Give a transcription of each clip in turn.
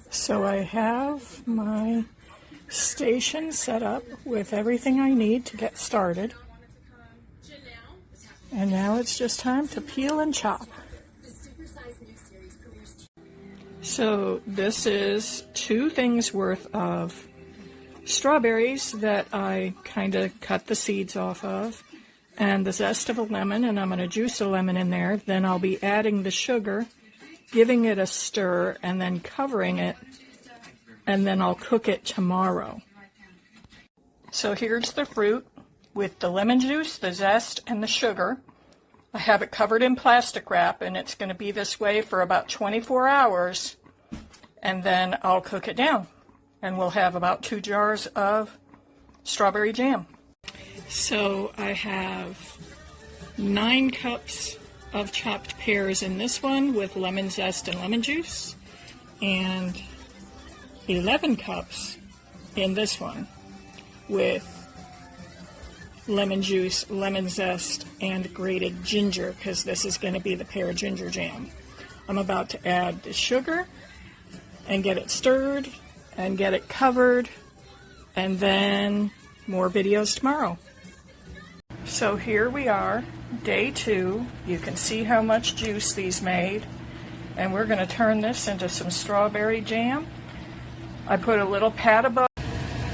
So I have my station set up with everything I need to get started. And now it's just time to peel and chop. So this is 2 things worth of strawberries that I kind of cut the seeds off of, and the zest of a lemon, and I'm going to juice a lemon in there. Then I'll be adding the sugar, giving it a stir, and then covering it, and then I'll cook it tomorrow. So here's the fruit with the lemon juice, the zest, and the sugar. I have it covered in plastic wrap, and it's going to be this way for about 24 hours, and then I'll cook it down, and we'll have about 2 jars of strawberry jam. So I have 9 cups of chopped pears in this one with lemon zest and lemon juice, and 11 cups in this one with lemon juice, lemon zest, and grated ginger, because this is going to be the pear ginger jam. I'm about to add the sugar and get it stirred and get it covered, and then more videos tomorrow. So here we are, day 2. You can see how much juice these made, and we're going to turn this into some strawberry jam. I put a little pat of butter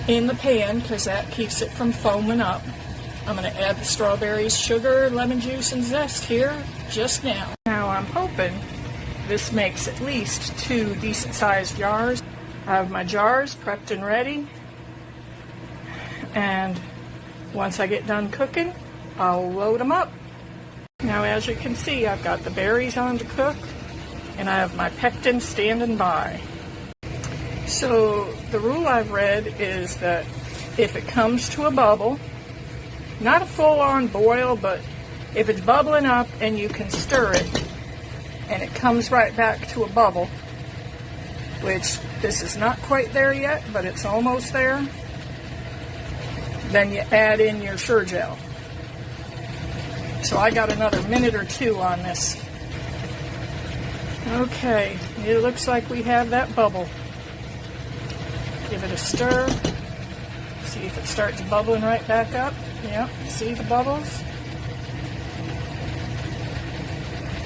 in the pan because that keeps it from foaming up. I'm going to add the strawberries, sugar, lemon juice, and zest here just now. Now I'm hoping this makes at least 2 decent-sized jars. I have my jars prepped and ready, and once I get done cooking, I'll load them up. Now as you can see, I've got the berries on to cook, and I have my pectin standing by. So the rule I've read is that if it comes to a bubble, not a full-on boil, but if it's bubbling up and you can stir it and it comes right back to a bubble, which this is not quite there yet, but it's almost there, then you add in your Sure-Gel. So I got another minute or 2 on this. Okay, it looks like we have that bubble. Give it a stir. See if it starts bubbling right back up. Yep, see the bubbles?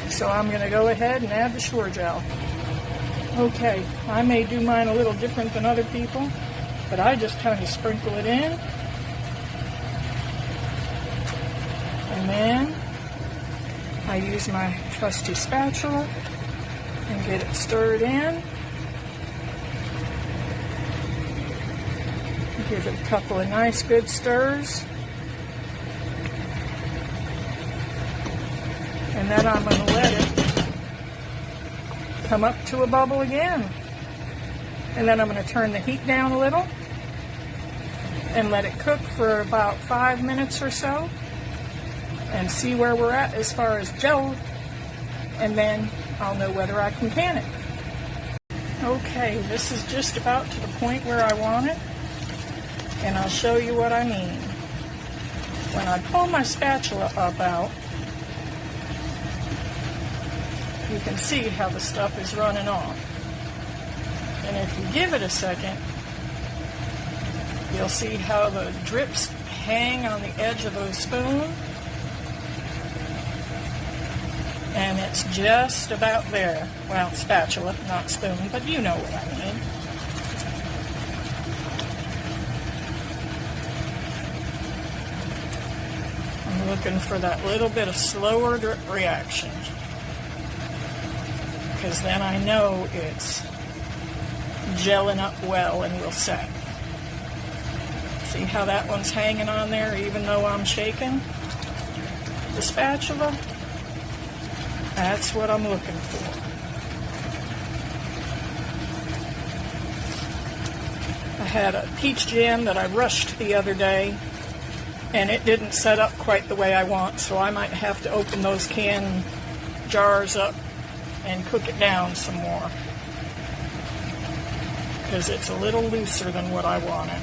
So I'm going to go ahead and add the Sure-Gel. Okay, I may do mine a little different than other people, but I just kind of sprinkle it in. And then I use my trusty spatula and get it stirred in. Give it a couple of nice good stirs. And then I'm going to let it come up to a bubble again. And then I'm going to turn the heat down a little and let it cook for about 5 minutes or so and see where we're at as far as gel, and then I'll know whether I can can it. Okay, this is just about to the point where I want it, and I'll show you what I mean. When I pull my spatula up out, you can see how the stuff is running off. And if you give it a second, you'll see how the drips hang on the edge of the spoon. And it's just about there. Well, spatula, not spoon, but you know what I mean. I'm looking for that little bit of slower drip reaction, because then I know it's gelling up well and will set. See how that one's hanging on there even though I'm shaking the spatula? That's what I'm looking for. I had a peach jam that I rushed the other day, and it didn't set up quite the way I want, so I might have to open those can jars up and cook it down some more, because it's a little looser than what I wanted.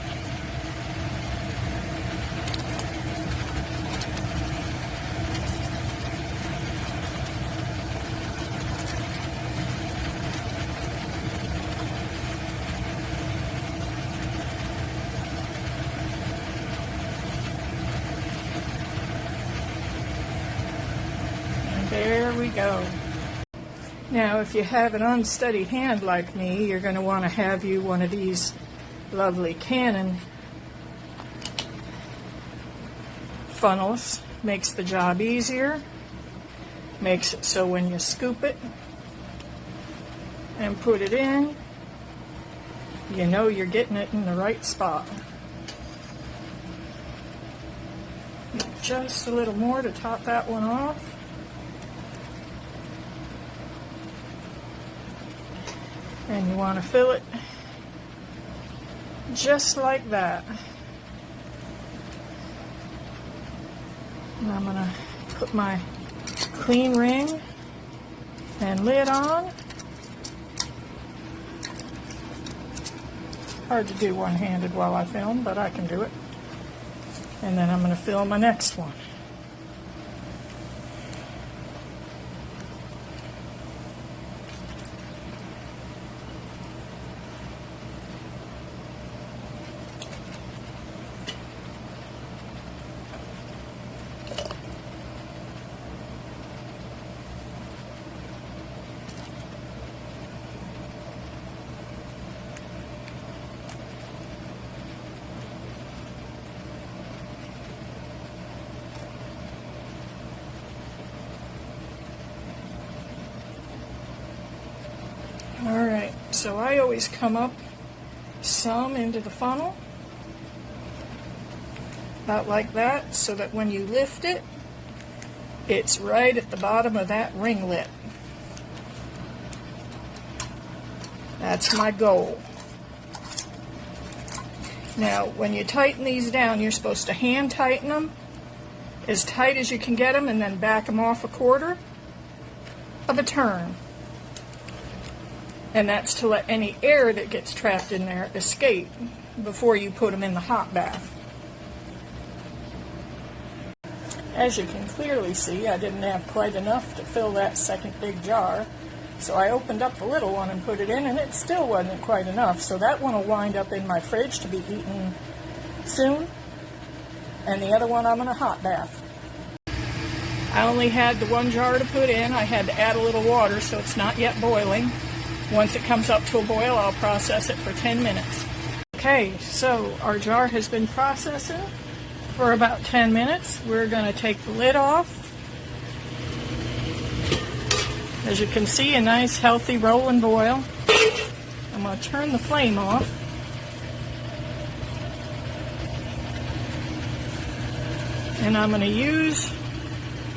go. Now, if you have an unsteady hand like me, you're going to want to have you one of these lovely Cannon funnels. Makes the job easier. Makes it so when you scoop it and put it in, you know you're getting it in the right spot. Just a little more to top that one off. And you want to fill it just like that. And I'm going to put my clean ring and lid on. Hard to do one-handed while I film, but I can do it. And then I'm going to fill my next one. Alright, so I always come up some into the funnel, about like that, so that when you lift it, it's right at the bottom of that ringlet. That's my goal. Now, when you tighten these down, you're supposed to hand tighten them as tight as you can get them and then back them off a quarter of a turn. And that's to let any air that gets trapped in there escape before you put them in the hot bath. As you can clearly see, I didn't have quite enough to fill that second big jar. So I opened up the little one and put it in, and it still wasn't quite enough. So that one will wind up in my fridge to be eaten soon. And the other one I'm in a hot bath. I only had the one jar to put in. I had to add a little water, so it's not yet boiling. Once it comes up to a boil, I'll process it for 10 minutes. Okay, so our jar has been processing for about 10 minutes. We're going to take the lid off. As you can see, a nice healthy rolling boil. I'm going to turn the flame off. And I'm going to use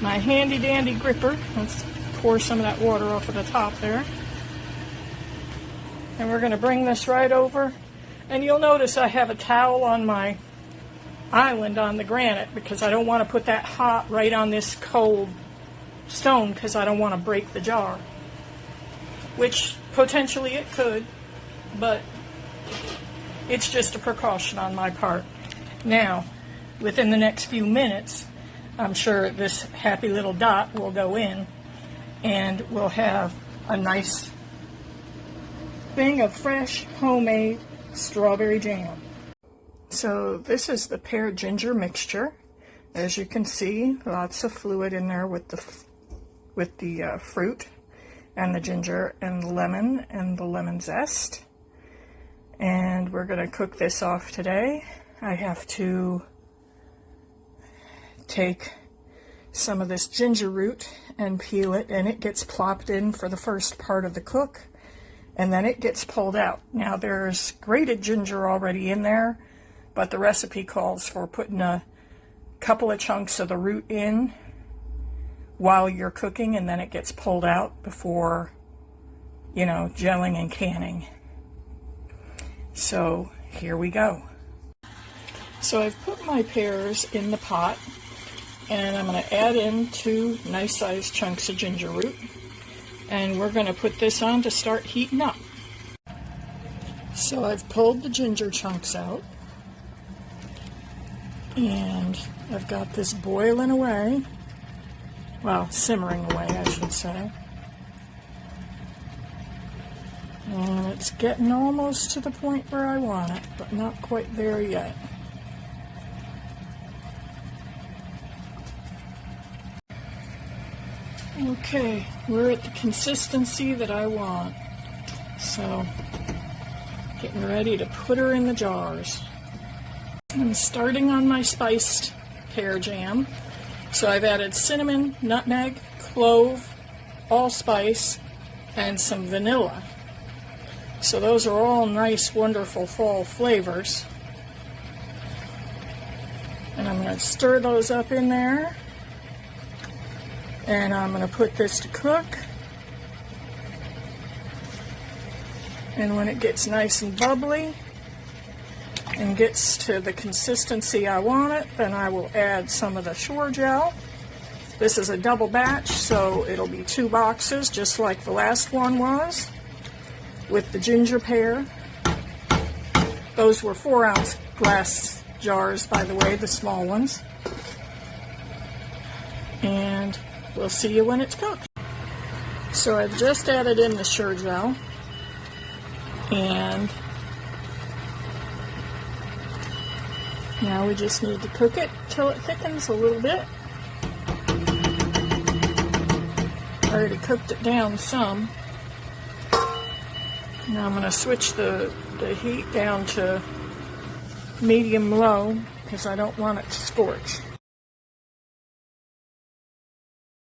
my handy dandy gripper. Let's pour some of that water off of the top there. And we're going to bring this right over. And you'll notice I have a towel on my island on the granite because I don't want to put that hot right on this cold stone because I don't want to break the jar. Which potentially it could, but it's just a precaution on my part. Now, within the next few minutes, I'm sure this happy little dot will go in and we'll have a nice thing of fresh homemade strawberry jam. So this is the pear ginger mixture. As you can see, lots of fluid in there with the fruit and the ginger and the lemon zest. And we're going to cook this off today. I have to take some of this ginger root and peel it, and it gets plopped in for the first part of the cook. And then it gets pulled out. Now there's grated ginger already in there, but the recipe calls for putting a couple of chunks of the root in while you're cooking, and then it gets pulled out before, you know, gelling and canning. So here we go. So I've put my pears in the pot, and I'm going to add in 2 nice sized chunks of ginger root. And we're going to put this on to start heating up. So I've pulled the ginger chunks out. And I've got this boiling away. Well, simmering away, I should say. And it's getting almost to the point where I want it, but not quite there yet. Okay, we're at the consistency that I want. So, getting ready to put her in the jars. I'm starting on my spiced pear jam. So I've added cinnamon, nutmeg, clove, allspice, and some vanilla. So those are all nice, wonderful fall flavors. And I'm going to stir those up in there. And I'm going to put this to cook. And when it gets nice and bubbly and gets to the consistency I want it, then I will add some of the shore gel. This is a double batch, so it'll be 2 boxes, just like the last one was, with the ginger pear. Those were 4-ounce glass jars, by the way, the small ones. And we'll see you when it's cooked. So I've just added in the shore gel, and now we just need to cook it till it thickens a little bit. I already cooked it down some. Now I'm going to switch the heat down to medium-low because I don't want it to scorch.